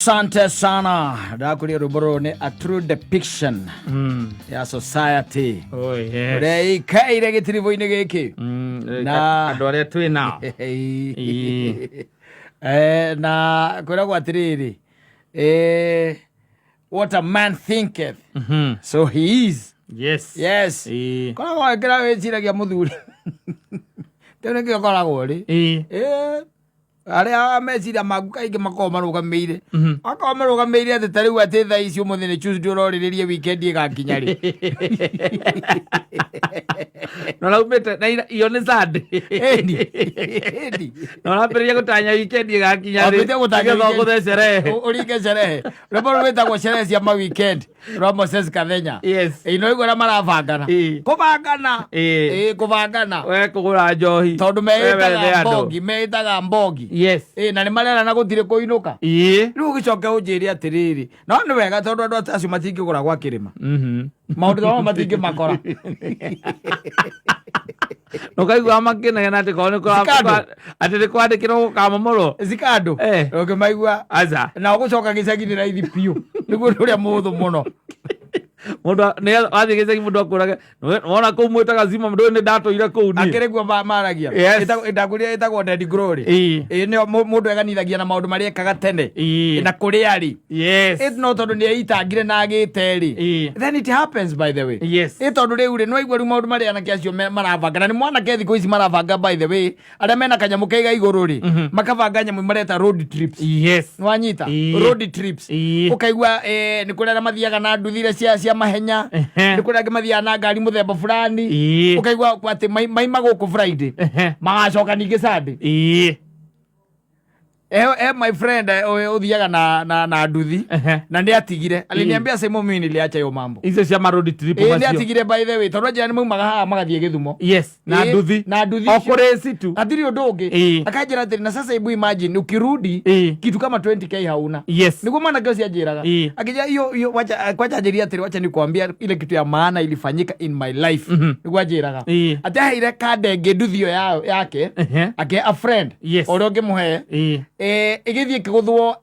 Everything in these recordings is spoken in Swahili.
Asante sana. Dakuli ruboro ni a true depiction ya society. Oh yes. Rei kaire gitirivo ine giki. Na adore tu na. Na kura kwa tiriri. What a man thinketh. So he is. Yes. Yes. Kura kwa kira wechira kia muthuri. Tene kia kora kwa ri. Aria meciria maku kaingĩ makorwo marũgamĩire akorwo marũgamĩire atĩ ta rĩu atĩ thaa ici ũmũthĩ nĩ Tuesday ũrorĩrĩrie weekend ĩgakinya rĩ no laumĩte na iyo nĩ Sunday no laambĩrĩria gũtanya weekend ĩgakinya rĩ nĩgetha ũgũthe sherehe ũringe sherehe rũmbo rwĩtagwo sherehe cia ma weekend rwa Moses Kathenya no igũra marabangana kũbangana we kũgũra njohi tondũ meĩtaga mbogi na nĩ marerana gũtirĩ kũinũka rĩu ũgĩcoke ũnjĩre atĩrĩrĩ no nĩ wega tondũ andũ acio matingĩgũra gwa kĩrĩma maũndũ mao matingĩmakora no kaigua makĩnegena atĩ korwo atĩ nĩ kwandĩkĩrwo gũkamomorwo Zikando ũngĩmaigua na ũgũcoka gĩcagi-inĩ raithi biũ nĩguo ũndũ ũrĩa mũhũthũ mũno mundu ne athi gicagi mundu akuraga wona ko mwitaga zima mundu ni ndatoire kuu ni akirigwa maragia itakuria itagwo dead glory ni mundu eganithagia na maundu maria ekaga tene na kuria ari it no tondu ni eitangire na agiteri then it happens by the way tondu riu ri no igwa ru maundu maria na kiacio maravanga na ni mwana kethi ko ici maravanga by the way aria mena kanyamu kaiga iguru ri makavanga nyamu mareta road trips nwanyita road trips ukaigwa ni kuria mathiaga na nduthire cia mahenya ni kuria mathiaga na ngari muthemba fulani ukaigwa ati maima guku Friday magacoka ningi Sunday my friend uthiaga na nduthi na ndi atigire aliniambia sema mimi niliacha hiyo mambo hizo cia road trip macio ndi atigire by the way tondu njani maumaga haha magathie Githumo na nduthi okureci tu athiri undu ungi akanjira atiri na sasa hebu imagine ukirudi kitu kama 20k hauna niguo mwana kio cianjiraga akija hiyo wacha ajiria atiri wacha nikwambia ile kitu ya maana ilifanyika in my life niguo ajiraga ati haire kadenge nduthio yake ake a friend ore ungimuhe igithie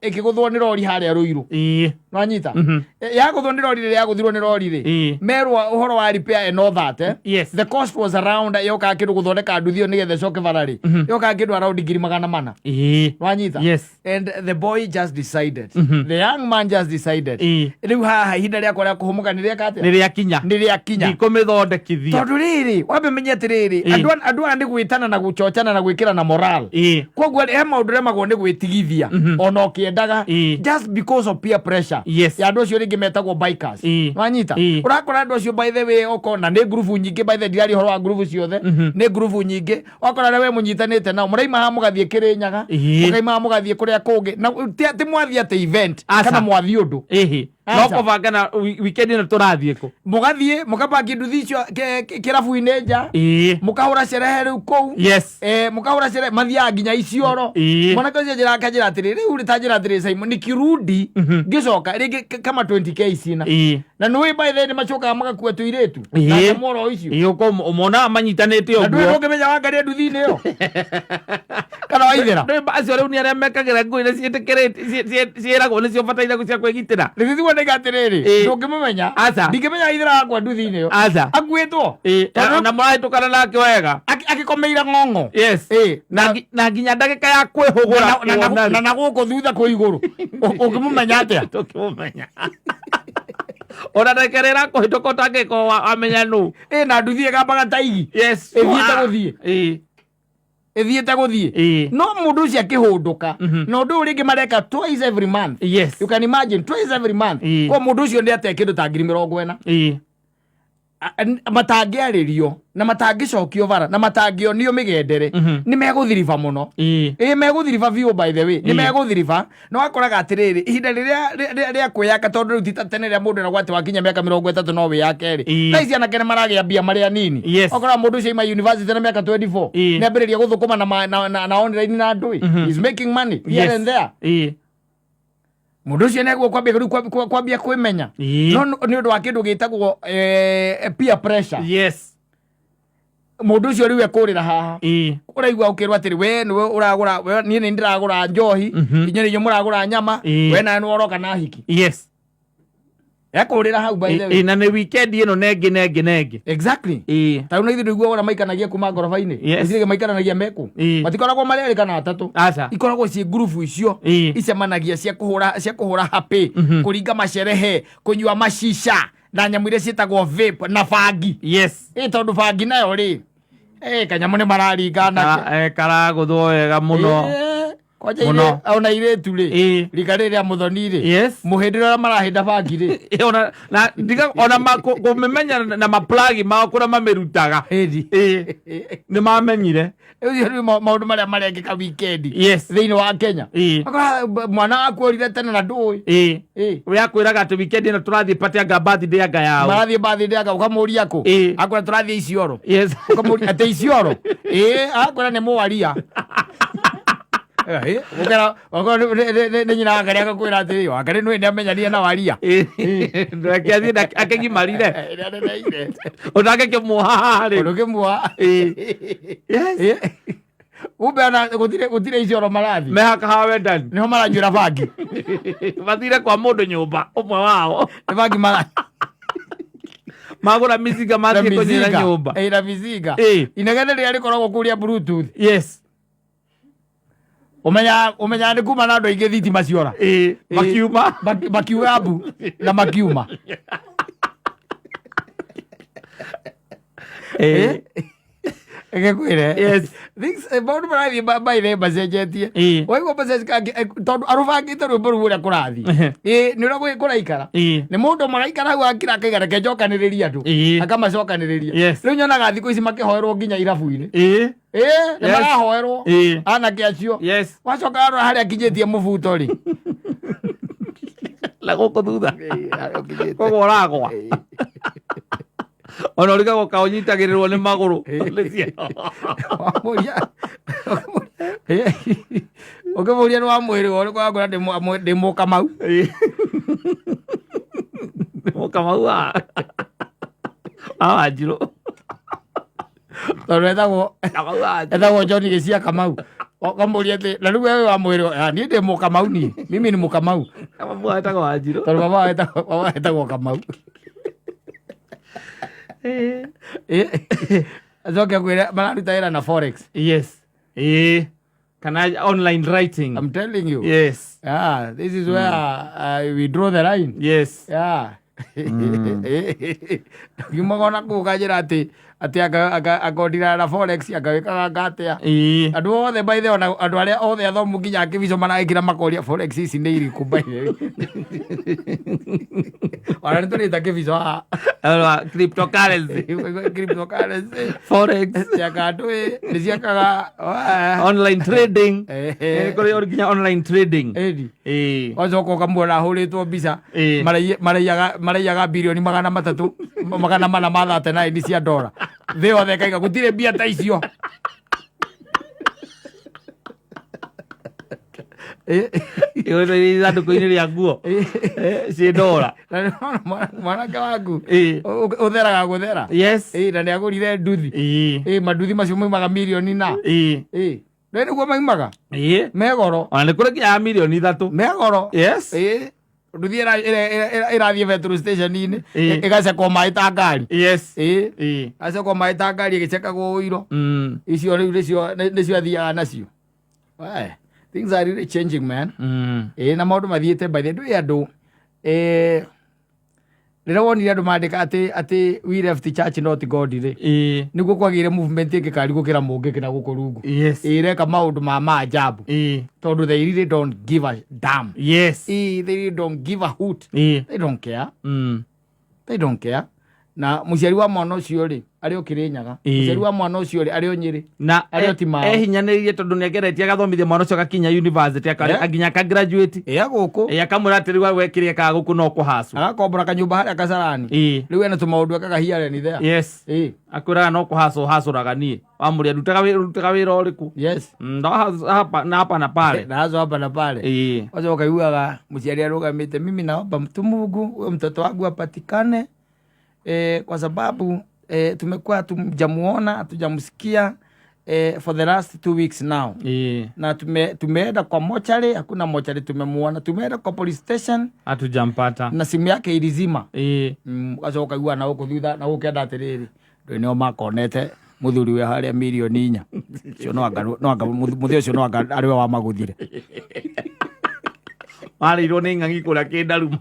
ikiguthwo ni rori haria Ruiru nwanyita yaguthwo ni rori ya guthirwo ni rori ri merwa uhoro wa repair and all that the cost was around yoka kindu guthondeka nduthio nigethe coke barari yoka kindu around 400 nwanyita and the boy just decided the young man just decided riu haha hinda ria kwa kuhumuka ni ria kate ni ria kinya ndikumithondekithia tondu riri wambe menye atiriri andu andi gwitana na guchochana na gwikira na moral koguo maundu ria magwo ni gwitigithia ona ukiendaga just because of peer pressure ya andu acio ringi metagwo bikers nwanyita urakora andu acio by the way okona ni group nyingi by the dirari horo wa group ciothe ni group nyingi okona we munyitanite nao muraima ha mugathie Kirinyaga mugaima ha mugathie kuria kungi na ti mwathie ate event kana mwathie undu no kuvanga na weekend na turathie ko mugathie mukabaki nduthi icio kirabu-ini nja mukahura sherehe riu kou mukahura sherehe mathia nginya Isiolo mwana kazi njira atiri riu ritanjira atiri Simon nikirudi ngicoka ringi kama 20k sina na no by the macoka magakua tuiretu na moro icio iyo ko umona manyitanite ogwo ndu ndungimenya wangari nduthi-ini yo kana waithira ndu acio riu ni aria mekagira ngui na ciiragwo nicio bataire gucia kwigitira rithigwo ndega atiriri ndungimenya ndingimenya ithira wakwa nduthi-ini yo akuitwo na murahitukana nake wega akikomeira ng'ong'o na nginya ndagika ya kwihugura na naguko thutha kwa iguru ukimumenya atia tukimumenya ona ndekerera kuhituka utangiko wamenya nu na nduthi ikambaga taigi ethiete guthie no mundu ucio akihunduka no ndu ringi mareka twice every month you can imagine twice every month kwa mundu ucio ndi ate kindu ta 40,000 matangiaririo na matangicokio bara na matangionio migendere ni meguthiriva muno meguthiriva view by the way ni meguthiriva no akoraga atiriri ihinda riria kwiyaka tondu riu tita tene ria mundu na gwate wakinya miaka 30 no wi yake ri na ici anake maragia mbia maria nini okora mundu ucio ima university na miaka 24 niambiriria guthukuma na online na ndui is making money here and there mundu ucio neguo kwambia kwimenya no ni undu wa kindu gitagwo peer pressure mundu ucio riu ekurira haha uraigua ukirwa atiri we niwe uragura nie ni ndiragura njohi inyo ni muragura nyama we na ni oroka na hiki ekurira hau by the way na ni weekend ino nengi exactly ta una ithu igua ora maikanagia kuma ngoroba-ini icirige maikaranagia meku matikoragwo mareri kana atatu ikoragwo ci group icio icemanagia cia kuhura happy kuringa masherehe kunyua mashisha na nyamu iria cietagwo vape na bangi tondu bangi nayo ri kanyamu ni mararingana karaguthwo wega muno muno ona iretu ri rika riria muthoni ri muhindi ria marahinda bangi ri ona na ndiga ona kumemenya na maplagi mao kuria mamirutaga ni mamenyire ucio ni maundu maria marengeka weekend thiini wa Kenya mwana waku orire tene na ndui we akwiraga ati weekend ino turathie pati anga birthday anga yao marathie birthday anga ukamuria ku akwira turathie Isiolo ukamuria ati Isiolo akwira ni mwaria ukera ni nyina ngari akakwira ati wakari nwe ndamenyania na waria ndakiathie akegimarire utake kimuhari ukimuha ubena gutire Isiolo marathi mehaka hawe ndani niho maranjura bangi bathire kwa mundu nyumba umwe wao ni bangi marathi magura miziga mathie kunyira nyumba na miziga inegene ria rikoragwo kuria bluetooth umenya ni kuma na andu aingi thitima ciora makiuma mbu na makiuma egekwire maundu marathie maire macenjetie waigua macenji tondu arubangite rwimbo ruu uria kurathi ni uria kuraikara ni mundu maraikara hau akira akaigana kenjokaniriria andu akamacokaniriria riu nyonaga thiku ici makihoerwo nginya irabu-ini ni marahoerwo anake acio wacoka arora haria akinyitie mubuto ri la guku thutha koguo uragwa ona urigagwo kaunyitagirirwo ni maguru ukimuria ni wa mwiri uri kwagura ndi mukamau mukamau Wanjiru tondu etagwo John Gĩcia Kamau ukamuria ati na riu wewe wa mwiri ni ndi mukamau ni mimi ni mukamau baba etagwo Wanjiru tondu baba etagwo Kamau azoke kwira mararuta wira na forex kana online writing. I'm telling you. This is where we draw the line. Gimogona kukajira ati akodira na forex akawikaga ngatia andu othe by the andu aria othe athomu nginya akivico maragikira makoria forex ici ni iriku by the ora nturita kivico cryptocurrency forex yakatu ni ciakaga online trading kuri originya online trading ocoka ukamuona ahuritwo mbica maraiyaga bilioni 300 ma 39 cia dola thi othe kaiga gutire mbia ta icio ithanduku-ini ria nguo ci dola mwanake waku utheraga guthera na ni agurire nduthi manduthi macio maimaga milioni na rä nä guo maimaga megoro ona nä kå rä nginya milioni 3 megoro nduthi ä rathiä petrol station-inä ä gacekwo maä ta ngari gacekwo maä ta ngari ä gä cekagwo å iro icio rä u nä cio athiaga nacio. Things are really changing, man. Na maundu mathiete by the way andu rä wonire andå mandä ati we left the church not God ri nä guo kwagä movement ä ngä karigå kä ra må ngä kä na gå kå rungu reka maå ndå ma maajabu tondå they really don't give a damn. They really don't give a hoot. They don't care. They don't care. Na muciari wa mwana ucio ri ari o Kirinyaga muciari wa mwana ucio ri ari o Nyeri na ari o Timao hinyaniririe tondu ni ageretie agathomithia mwana ucio gakinya university aginya ka graduate guku akamura atiri wa wekire ka guku no kuhacu agakombora kanyumba haria Kasarani riu ena tumaundu akaga hiare ni there akwiraga no kuhacu hacuraga nie wamuria rutaga wira uriku hapa na pale hapa na pale wazo ukaiuaga muciari arugamite mimi naomba Mungu huyo mtoto wangu apatikane kwa sababu tumekuwa tujamuona, hatujamusikia for the last 2 weeks now. Na tumeenda kwa mochari, hakuna mochari tumemuona. Tumeenda kwa police station, hatujampata. Na simu yake ilizima. Acoka igua na huko thutha na ukenda atiriri. Ndio nio makonete muthuri we haria milioni 4. Cio no anga muthio cio no anga ariwe wa maguthire. Marirwo ni ng'ang'i kuria kindaruma.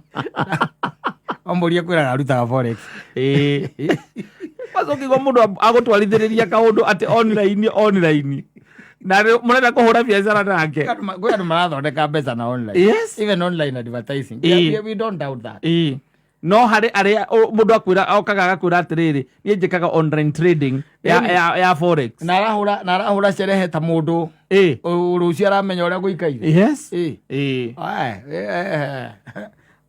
Omboria kwira arutaga forex. Macokigo mundu agutwarithiriria kaundu ati online na murenda kuhura biacara nake. Kwa andu marathondeka mbeca na online. Yes, even online advertising. We don't doubt that. No hari aria mundu akwira okaga agakwira atiriri nie njikaga online trading ya forex na arahura cerehe ta mundu rucio aramenya uria guikaire. Yes,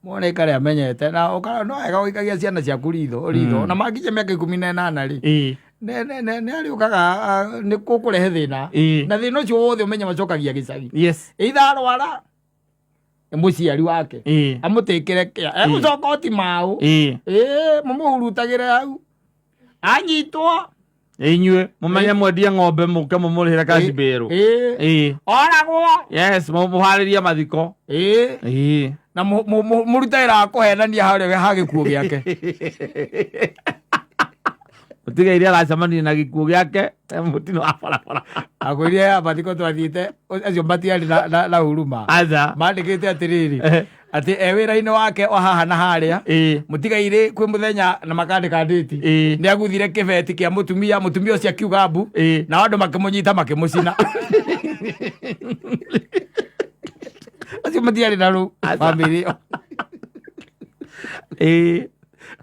mone kare amenyete na okara no ega guikagia ciana ciaku ritho na makinye miaka 18 ri ne ari ukaga ni kukurehe thina na thina ucio wothe umenya macokagia gicagi. Yes, itharwara muciari wake amutikire kia egucoka oti mau mumuhurutagire hau anyitwo inyue mumenye mwendia ng'ombe muke mumurihira kacibiru oragwo. Yes, muhariria mathiko na murutagira akuhenania haria hagikuo giake. Utigeire aracamania na gikuo giake mutino wa barabara akwire abathiko twathiite acio matiari na huruma aza mandikite atiriri ati ewira-ini wake o haha na haria mutigaire kwi muthenya na makandika date ni aguthire kibeti kia mutumia ucio akiuga mbu na andu makimunyita makimucina. Acio matiari na ru family.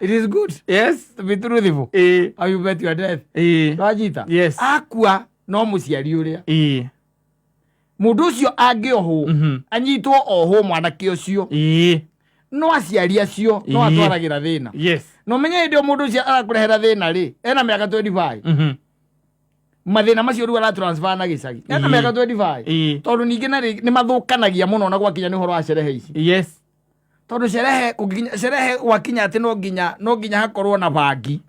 It is good. Yes, to be truthful. How you bet your death. Wajita. Yes. Akua no muciari uria. Mundu ucio angioho anyitwo oho mwanake ucio. No aciari acio no atwaragira thina. Yes. No menye ndio mundu ucio arakurehera thina ri. Ena miaka 25. Mathina macio ru ara transfer na gicagi. Ena miaka 25. Tondu ningi na ni mathukanagia muno na gwakinya ni horo wa cerehe ici. Yes. Tondu cerehe wakinya ati no nginya hakorwo na bangi.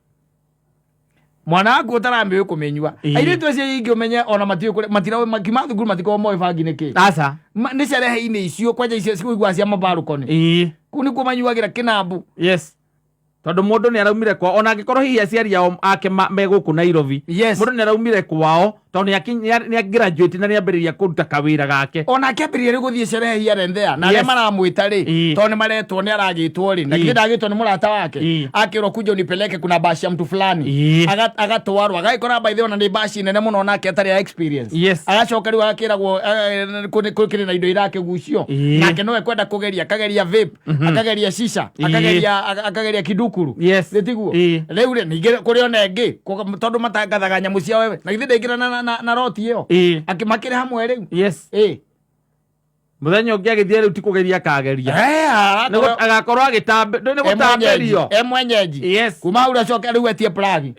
Mwana waku utarambiwe kumenyua. Airitu acio ingi umenye ona matiwe kure matira makima thukuru matiko moe bangi niki. Asa. Ni cerehe-ini icio kwanja icio cikuigua cia mabarukoni. Kuni kumanyuagira kinambu. Yes. Tondu mundu ni araumire kwao ona angikorwo hihi aciari ao ake meguku Nairobi. Yes. Mundu ni araumire kwao tondu ni graduate na ni ambiriria kuruta kawira gake. Ona akambiriria guthie cerehe here and there na maramwita ri tondu ni maretwo ni aragitwo ri na kidagitwo ni murata wake akirwo kuja unipeleke kuna bashi ya mtu fulani agatwarwa agaikora by the way na ni bashi nene muno nake atari ya experience. Yes. Agacoka riu akiragwo kuri na indo irake gucio nake no ekwenda kugeria akageria vape akageria shisha akageria kidukuru. Yes. Letiguo riu ri nigire kuri ona engi tondu matangathaga nyamu cia wewe na githinde ngira na roti iyo akimakire hamwe riu. Yes. Muthenya ungi agithie riu tikugeria kageria agakorwo agitambe ndo ni gutamberio mwenyeji. Yes. Kuma ura coke riu etie plagi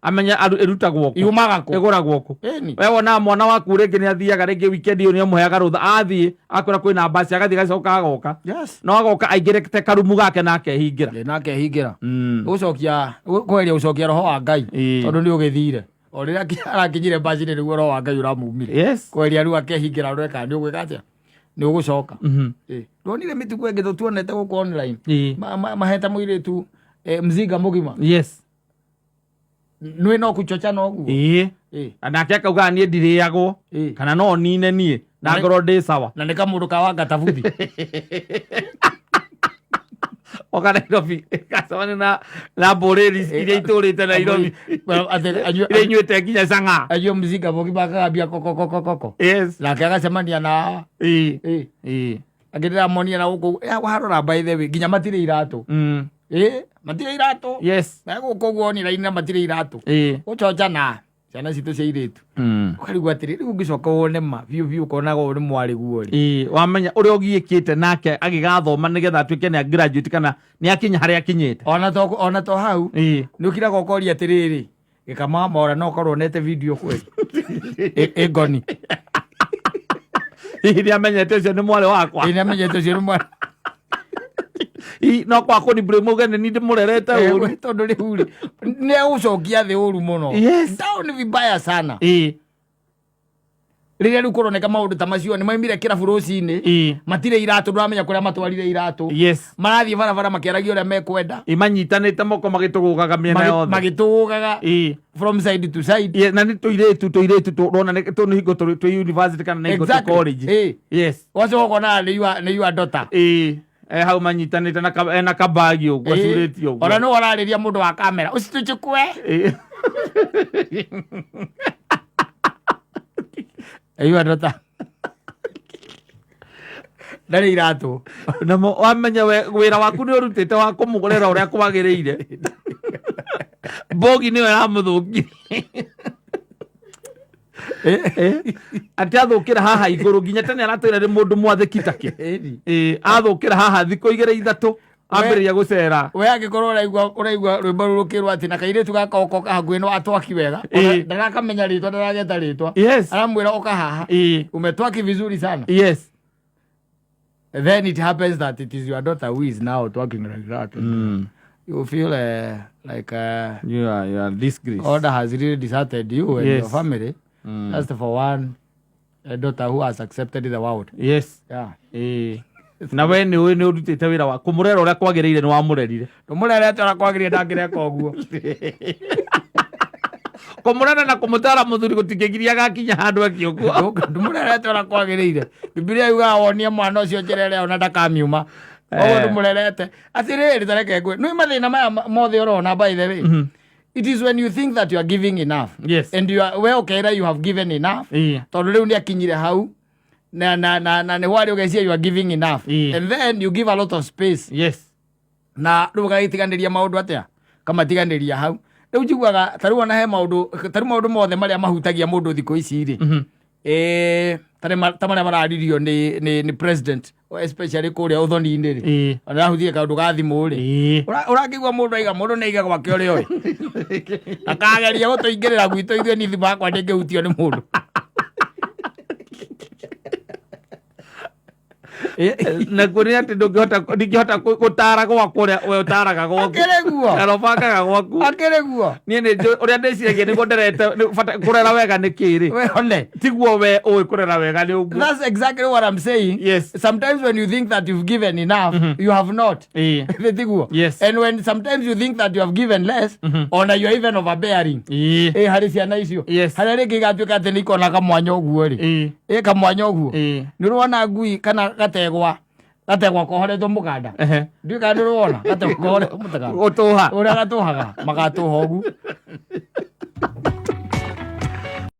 amenya irutagwo ku iumaga ku iguragwo ku. We wona mwana waku ringi ni athiaga ringi weekend iyo ni amuheaga rutha athie akwira kwina basi agathie gacoka agoka. Yes. No agoka aingire te karumu gake nake hingira ucokia kweria ucokia roho wa Ngai tondu ni ugithire o riria arakinyire basi ni ruo roho wa Ngai uramumire. Yes. Kweria riu akehingira rweka ni ugwika atia ni ugucoka. Ndonire mituko enge tuonete guko online maheta muiritu mzinga mugima. Yes. Nwe no kuchocha no guo anake akauga nie ndiriagwo kana no nine nie na ngoro ndi sawa na nika mundu kawanga tabuthi oka Nairobi kasawani na boreri iria iturite Nairobi iria inyuite nginya canga ayo mzinga mugima akagambia koko. Yes. Na akagacemania na agirira monia na guku warora by the way nginya matire iratu matire iratu. Yes. Na guku guoni raina matire iratu uchocha na ciana citu cia iritu ukarigwa atiri riu ngicoka wone ma biu konaga uri mwari guo ri wamenya uria ugiikite nake agigathoma nigetha atuike ni graduate kana ni akinya haria akinyite ona to hau ni ukiraga ukoria atiriri gikama mora no korwo nete video kweli egoni iria amenyete cio ni mwale wakwa amenyete cio ni mwale no kwa ko ni Bremogene ni ndimurerete uru tondu ri uri ne ucokia thi uru muno down vibaya sana riria riu kuroneka maundu ta macio ni maimire kirabu rucini matire iratu nduramenya kuria matwarire iratu marathie barabara makiaragia uria mekwenda imanyitanite moko magitugugaga miena yothe magitugugaga from side to side na ni tuiretu turona tu ni hingo tu university kana ni hingo tu college wacho kona ni you daughter hau manyitanite na kabagi uguo acurĩtie uguo ona no wararĩria mũndũ wa kamera ũcitũchukue you daughter ndarĩ iratũ na wamenya wĩra waku nĩ ũrutĩte wa kũmũgũrĩra ũrĩa kwagĩrĩire mbogi nĩyo yamũthũkia ati athũkĩra haha igũrũ nginya tene aratwĩra nĩ mũndũ mwathĩki take athũkĩra haha thikũ 2-3 ambĩrĩria gũcera we angĩkorwo ũraigua rwĩmbo rũrũ rũkĩrwo atĩ na kairĩtu gaka oka hakuhĩ no atwaki wega ndarakamenya rĩtwa ndarageta rĩtwa aramwĩra oka haha umetwaki vizuri sana then it happens that it is your daughter who is now talking like that you feel like you are disgrace. Order has really deserted you and your family. That's for one a daughter who has accepted the world. Na we ni urutite wira wa kumurera uria kwagiriire ni wamurerire tumurera tora kwagiriire ndangireka uguo kumurera na kumutara muthuri gutingigiria gakinya handu akiuguo tumurera tora kwagiriire Biblia yuga wonia mwana ucio njerere ona ndakamiuma ogo tumurerete atiriri tareke ngwe no mathina maya mothe urona by the way it is when you think that you are giving enough and you are well okay you have given enough tondu riu ni akinyire hau na ne wari ugecia you are giving enough and then you give a lot of space na riu gagitiganiria maundu atia kama tiganiria hau riu njiguaga tariu ona he maundu mothe maria mahutagia mundu thiko ici ri tamaria mararirio ni president especially kuria uthoni-ini ri ona huthie kaundu ga thimu ri urakigua mundu aiga mundu ni aiga gwake uri oi akageria gutuingirira gwitũ ithuĩ ni thimu yakwa ndingĩhutio ni mundu na kuria ati ndingihota gutara gwakwa we utaraga gwaku kana bakaga gwaku akereguo nie ni uria ndiciragia niguo nderete kurera wega ni kiri we one tiguo we oi kurera wega ni uguo. That's exactly what I'm saying. Sometimes when you think that you've given enough you have not tiguo and when sometimes you think that you have given less ona you are even overbearing hari ciana icio haria ringi gatuika ati nikona kamwanya uguo ri kamwanya uguo ni ruona ngui kana gategwa kohoretwo muganda ndiũ kana nĩ ruona gategwa kohoretwo muganda gutuha uria gatuhaga magatuha ugu